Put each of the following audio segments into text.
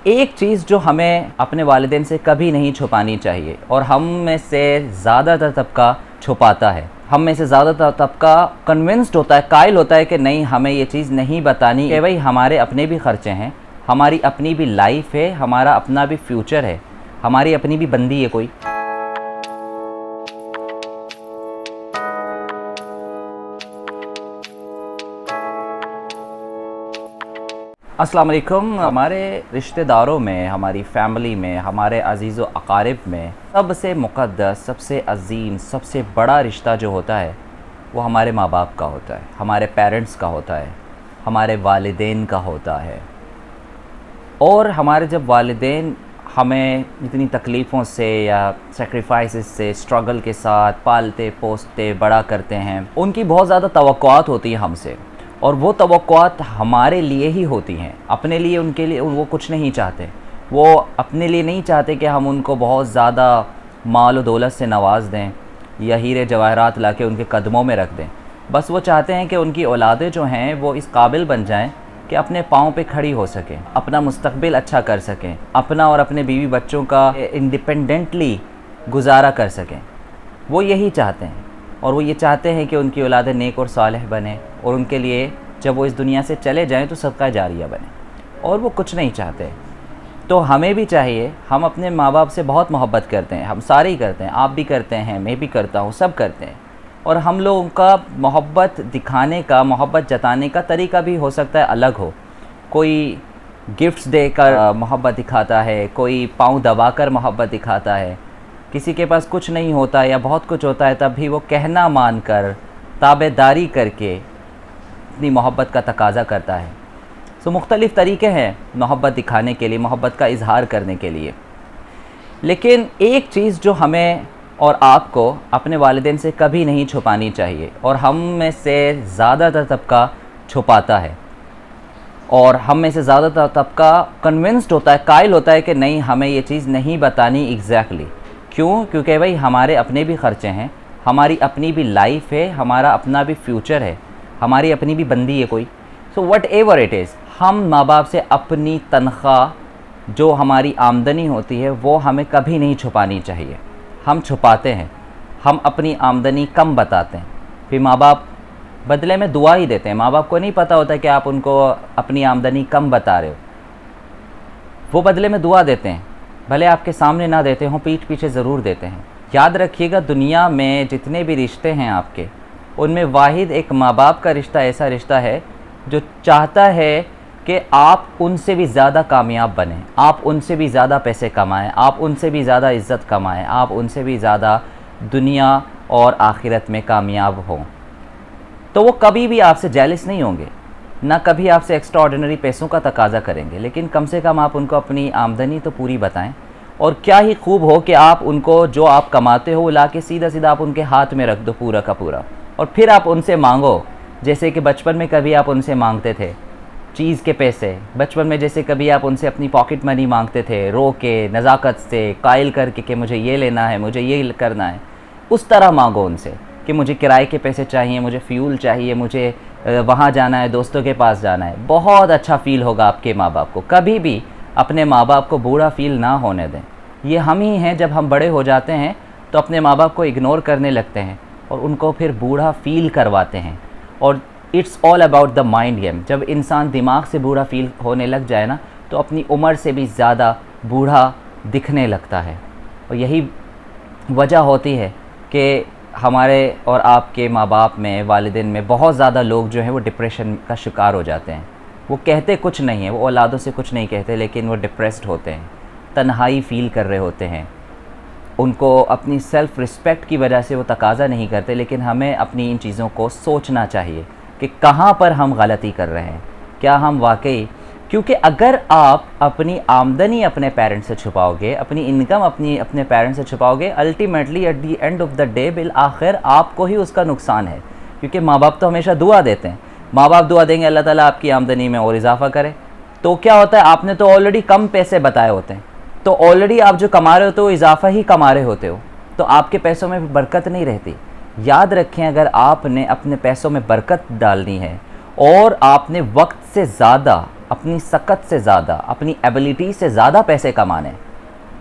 एक चीज़ जो हमें अपने वालिदैन से कभी नहीं छुपानी चाहिए और हम में से ज़्यादातर तबका छुपाता है। हम में से ज़्यादातर तबका कन्विंस्ड होता है, कायल होता है कि नहीं हमें ये चीज़ नहीं बतानी कि भाई हमारे अपने भी ख़र्चे हैं, हमारी अपनी भी लाइफ है, हमारा अपना भी फ्यूचर है, हमारी अपनी भी बंदी है कोई। अस्सलाम वालेकुम। हमारे रिश्तेदारों में, हमारी फ़ैमिली में, हमारे अज़ीज़ व अक़ारिब में सबसे मुक़द्दस, सबसे अज़ीम, सबसे बड़ा रिश्ता जो होता है वो हमारे माँ बाप का होता है, हमारे पेरेंट्स का होता है, हमारे वालिदैन का होता है। और हमारे जब वालिदैन हमें इतनी तकलीफ़ों से या सेक्रीफाइसेस से, स्ट्रगल के साथ पालते पोसते बड़ा करते हैं, उनकी बहुत ज़्यादा तवक्कुआत होती है हमसे, और वो तवक्कुआत हमारे लिए ही होती हैं। अपने लिए, उनके लिए वो कुछ नहीं चाहते। वो अपने लिए नहीं चाहते कि हम उनको बहुत ज़्यादा माल और दौलत से नवाज़ दें या हीरे जवाहरात लाके उनके कदमों में रख दें। बस वो चाहते हैं कि उनकी औलादें जो हैं वो इस काबिल बन जाएं कि अपने पाँव पे खड़ी हो सकें, अपना मुस्तकबिल अच्छा कर सकें, अपना और अपने बीवी बच्चों का इंडिपेंडेंटली गुजारा कर सकें। वो यही चाहते हैं, और वो ये चाहते हैं कि उनकी औलादें नेक और सालेह बने, और उनके लिए जब वो इस दुनिया से चले जाएं तो सदका जारिया बने, और वो कुछ नहीं चाहते। तो हमें भी चाहिए, हम अपने माँ बाप से बहुत मोहब्बत करते हैं, हम सारे ही करते हैं, आप भी करते हैं, मैं भी करता हूँ, सब करते हैं। और हम लोगों का मोहब्बत दिखाने का, मोहब्बत जताने का तरीका भी हो सकता है अलग हो। कोई गिफ्ट्स देकर मोहब्बत दिखाता है, कोई पाँव दबाकर मोहब्बत दिखाता है, किसी के पास कुछ नहीं होता या बहुत कुछ होता है तब भी वो कहना मानकर, ताबेदारी करके अपनी मोहब्बत का तकाज़ा करता है। सो मुख्तलिफ़ तरीक़े हैं मोहब्बत दिखाने के लिए, मोहब्बत का इजहार करने के लिए। लेकिन एक चीज़ जो हमें और आपको अपने वालिदैन से कभी नहीं छुपानी चाहिए, और हम में से ज़्यादातर तबका छुपाता है, और हम में से ज़्यादातर तबका कन्विंस्ड होता है, कायल होता है कि नहीं हमें ये चीज़ नहीं बतानी एग्जैक्टली। क्यों? क्योंकि भाई हमारे अपने भी ख़र्चे हैं, हमारी अपनी भी लाइफ है, हमारा अपना भी फ्यूचर है, हमारी अपनी भी बंदी है कोई। So what ever it is, हम माँ बाप से अपनी तनख्वाह जो हमारी आमदनी होती है वो हमें कभी नहीं छुपानी चाहिए। हम छुपाते हैं, हम अपनी आमदनी कम बताते हैं, फिर माँ बाप बदले में दुआ ही देते हैं। माँ बाप को नहीं पता होता कि आप उनको अपनी आमदनी कम बता रहे हो, वो बदले में दुआ देते हैं, भले आपके सामने ना देते हों, पीठ पीछे ज़रूर देते हैं। याद रखिएगा, दुनिया में जितने भी रिश्ते हैं आपके, उनमें वाहिद एक माँ बाप का रिश्ता ऐसा रिश्ता है जो चाहता है कि आप उनसे भी ज़्यादा कामयाब बनें, आप उनसे भी ज़्यादा पैसे कमाएं, आप उनसे भी ज़्यादा इज़्ज़त कमाएं, आप उनसे भी ज़्यादा दुनिया और आखिरत में कामयाब हों। तो वो कभी भी आपसे जेलस नहीं होंगे, ना कभी आपसे एक्स्ट्रा ऑर्डिनरी पैसों का तकाज़ा करेंगे, लेकिन कम से कम आप उनको अपनी आमदनी तो पूरी बताएं। और क्या ही खूब हो कि आप उनको जो आप कमाते हो वो ला के सीधा सीधा आप उनके हाथ में रख दो पूरा का पूरा, और फिर आप उनसे मांगो जैसे कि बचपन में कभी आप उनसे मांगते थे चीज़ के पैसे। बचपन में जैसे कभी आप उनसे अपनी पॉकेट मनी मांगते थे, रो के, नज़ाकत से, कायल करके कि मुझे ये लेना है, मुझे ये करना है, उस तरह मांगो उनसे कि मुझे किराए के पैसे चाहिए, मुझे फ्यूल चाहिए, मुझे वहाँ जाना है, दोस्तों के पास जाना है। बहुत अच्छा फ़ील होगा आपके माँ बाप को। कभी भी अपने माँ बाप को बूढ़ा फ़ील ना होने दें। ये हम ही हैं, जब हम बड़े हो जाते हैं तो अपने माँ बाप को इग्नोर करने लगते हैं और उनको फिर बूढ़ा फ़ील करवाते हैं। और it's all about the mind game. जब इंसान दिमाग से बूढ़ा फ़ील होने लग जाए ना, तो अपनी उम्र से भी ज़्यादा बूढ़ा दिखने लगता है। और यही वजह होती है कि हमारे और आपके माँ बाप में, वालिदैन में बहुत ज़्यादा लोग जो हैं वो डिप्रेशन का शिकार हो जाते हैं। वो कहते कुछ नहीं है, वो औलादों से कुछ नहीं कहते, लेकिन वो डिप्रेस्ड होते हैं, तन्हाई फ़ील कर रहे होते हैं। उनको अपनी सेल्फ़ रिस्पेक्ट की वजह से वो तकाज़ा नहीं करते, लेकिन हमें अपनी इन चीज़ों को सोचना चाहिए कि कहाँ पर हम गलती कर रहे हैं, क्या हम वाकई। क्योंकि अगर आप अपनी आमदनी अपने पेरेंट्स से छुपाओगे, अपनी इनकम अपने पेरेंट्स से छुपाओगे, ultimately at the end of the day bill आखिर आपको ही उसका नुकसान है। क्योंकि माँ बाप तो हमेशा दुआ देते हैं, माँ बाप दुआ देंगे अल्लाह ताला आपकी आमदनी में और इजाफ़ा करे। तो क्या होता है, आपने तो ऑलरेडी कम पैसे बताए होते हैं, तो ऑलरेडी आप जो कमा रहे होते हो इजाफ़ा ही कमा रहे होते हो, तो आपके पैसों में बरकत नहीं रहती। याद रखें, अगर आपने अपने पैसों में बरकत डालनी है और आपने वक्त से ज़्यादा अपनी सकत से ज़्यादा, अपनी एबिलिटी से ज़्यादा पैसे कमाने,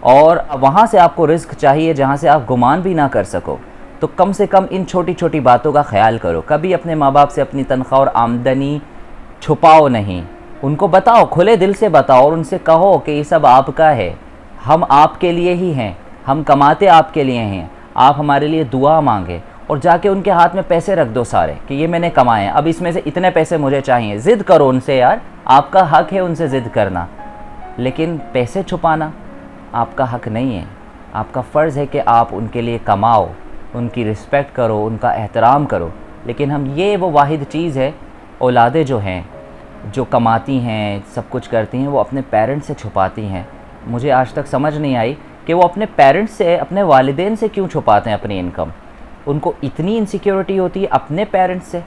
और वहाँ से आपको रिस्क चाहिए जहाँ से आप गुमान भी ना कर सको, तो कम से कम इन छोटी छोटी बातों का ख्याल करो। कभी अपने माँ बाप से अपनी तनख्वाह और आमदनी छुपाओ नहीं, उनको बताओ, खुले दिल से बताओ और उनसे कहो कि ये सब आपका है, हम आपके लिए ही हैं, हम कमाते आपके लिए हैं, आप हमारे लिए दुआ मांगे। और जाके उनके हाथ में पैसे रख दो सारे कि ये मैंने कमाए हैं, अब इसमें से इतने पैसे मुझे चाहिए। ज़िद करो उनसे यार, आपका हक है उनसे ज़िद करना, लेकिन पैसे छुपाना आपका हक नहीं है। आपका फ़र्ज़ है कि आप उनके लिए कमाओ, उनकी रिस्पेक्ट करो, उनका एहतराम करो। लेकिन हम, ये वो वाहिद चीज़ है, औलादें जो हैं, जो कमाती हैं, सब कुछ करती हैं, वो अपने पेरेंट्स से छुपाती हैं। मुझे आज तक समझ नहीं आई कि वो अपने पेरेंट्स से, अपने वालिदैन से क्यों छुपाते हैं अपनी इनकम। उनको इतनी इनसिक्योरिटी होती है अपने पेरेंट्स से।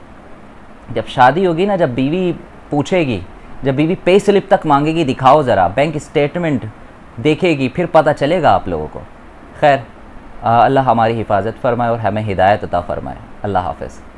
जब शादी होगी ना, जब बीवी पूछेगी, जब बीवी पे स्लिप तक मांगेगी, दिखाओ ज़रा, बैंक स्टेटमेंट देखेगी, फिर पता चलेगा आप लोगों को। खैर, अल्लाह हमारी हिफाजत फरमाए और हमें हिदायत अता फरमाए। अल्लाह हाफ़िज़।